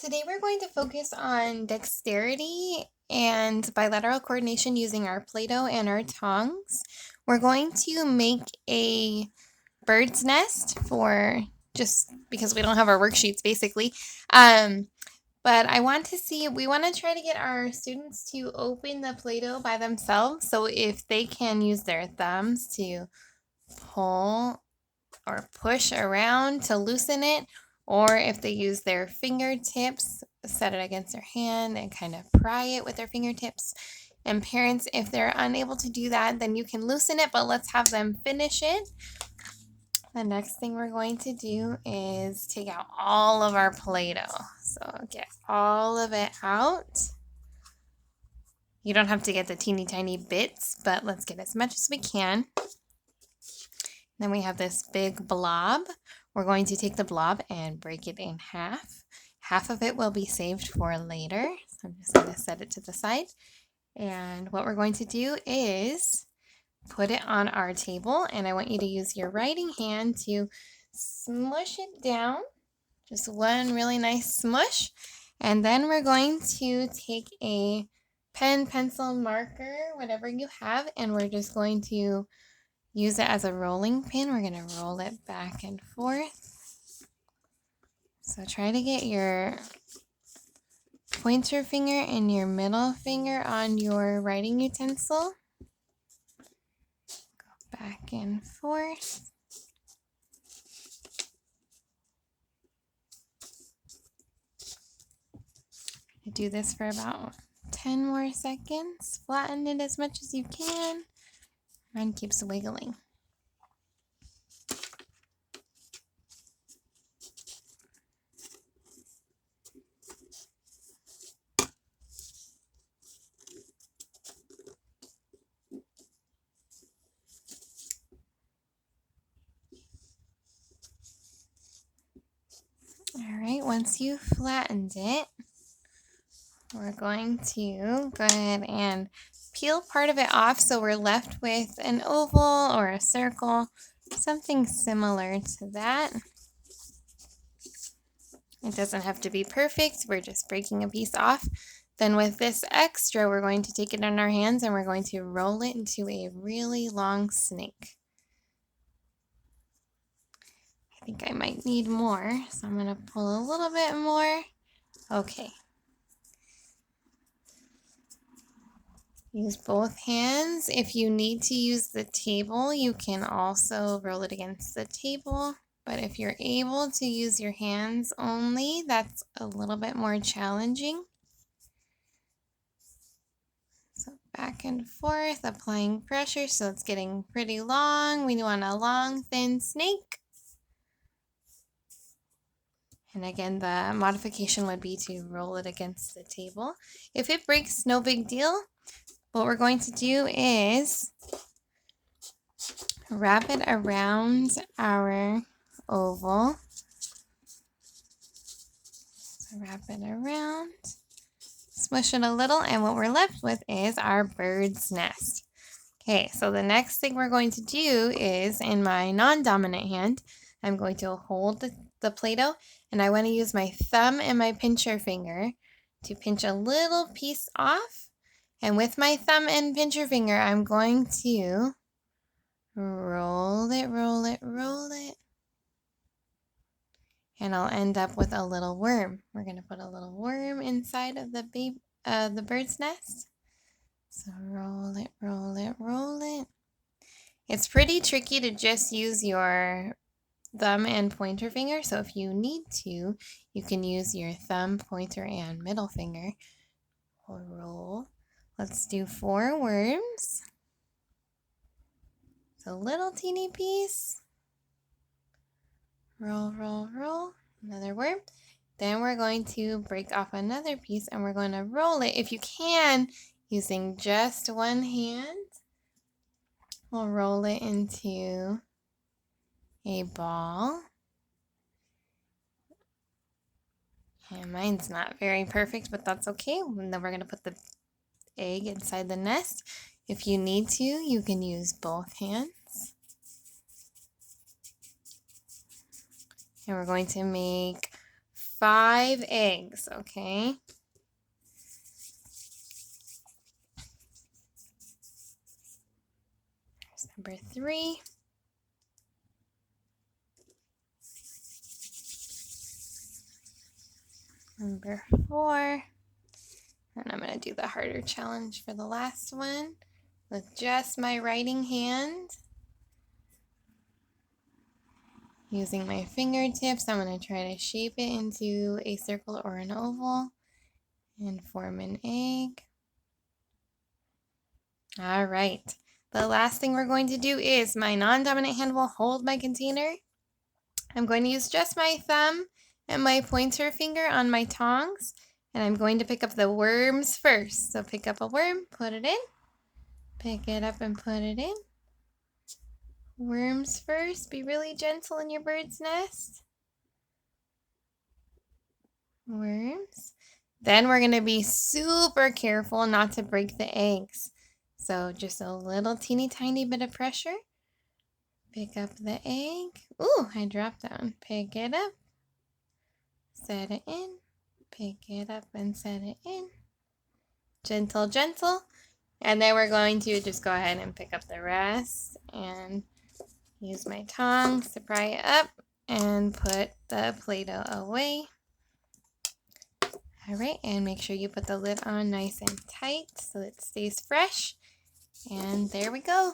Today we're going to focus on dexterity and bilateral coordination using our Play-Doh and our tongs. We're going to make a bird's nest for just because we don't have our worksheets basically. But I want to see, we want to try to get our students to open the Play-Doh by themselves. So if they can use their thumbs to pull or push around to loosen it, or if they use their fingertips, set it against their hand and kind of pry it with their fingertips. And parents, if they're unable to do that, then you can loosen it, but let's have them finish it. The next thing we're going to do is take out all of our Play-Doh. So get all of it out. You don't have to get the teeny tiny bits, but let's get as much as we can. Then we have this big blob. We're going to take the blob and break it in half. Half of it will be saved for later. So I'm just going to set it to the side. And what we're going to do is put it on our table. And I want you to use your writing hand to smush it down. Just one really nice smush. And then we're going to take a pen, pencil, marker, whatever you have, and we're just going to use it as a rolling pin. We're going to roll it back and forth. So try to get your pointer finger and your middle finger on your writing utensil. Go back and forth. Do this for about 10 more seconds. Flatten it as much as you can. Mine keeps wiggling. All right, once you've flattened it, we're going to go ahead and peel part of it off so we're left with an oval or a circle, something similar to that. It doesn't have to be perfect, we're just breaking a piece off. Then with this extra, we're going to take it in our hands and we're going to roll it into a really long snake. I think I might need more, so I'm going to pull a little bit more. Okay. Use both hands. If you need to use the table, you can also roll it against the table. But if you're able to use your hands only, that's a little bit more challenging. So back and forth, applying pressure so it's getting pretty long. We want a long, thin snake. And again, the modification would be to roll it against the table. If it breaks, no big deal. What we're going to do is wrap it around our oval. So wrap it around, smush it a little, and what we're left with is our bird's nest. Okay, so the next thing we're going to do is, in my non-dominant hand, I'm going to hold the Play-Doh, and I want to use my thumb and my pincher finger to pinch a little piece off. And with my thumb and pincher finger, I'm going to roll it, roll it, roll it. And I'll end up with a little worm. We're going to put a little worm inside of the bird's nest. So roll it, roll it, roll it. It's pretty tricky to just use your thumb and pointer finger. So if you need to, you can use your thumb, pointer, and middle finger. We'll roll. Let's do 4 worms. It's a little teeny piece. Roll, roll, roll. Another worm. Then we're going to break off another piece and we're going to roll it. If you can, using just one hand, we'll roll it into a ball. And mine's not very perfect, but that's okay. And then we're going to put the egg inside the nest. If you need to, you can use both hands. And we're going to make 5 eggs, okay? There's number 3. Number 4. And I'm going to do the harder challenge for the last one with just my writing hand. Using my fingertips, I'm going to try to shape it into a circle or an oval and form an egg. All right. The last thing we're going to do is my non-dominant hand will hold my container. I'm going to use just my thumb and my pointer finger on my tongs, and I'm going to pick up the worms first. So pick up a worm, put it in, pick it up and put it in. Worms first. Be really gentle in your bird's nest. Worms. Then we're going to be super careful not to break the eggs. So just a little teeny tiny bit of pressure. Pick up the egg. Ooh, I dropped down. Pick it up. Set it in. Pick it up and set it in. Gentle, gentle. And then we're going to just go ahead and pick up the rest and use my tongs to pry it up and put the Play-Doh away. All right, and make sure you put the lid on nice and tight so it stays fresh. And there we go.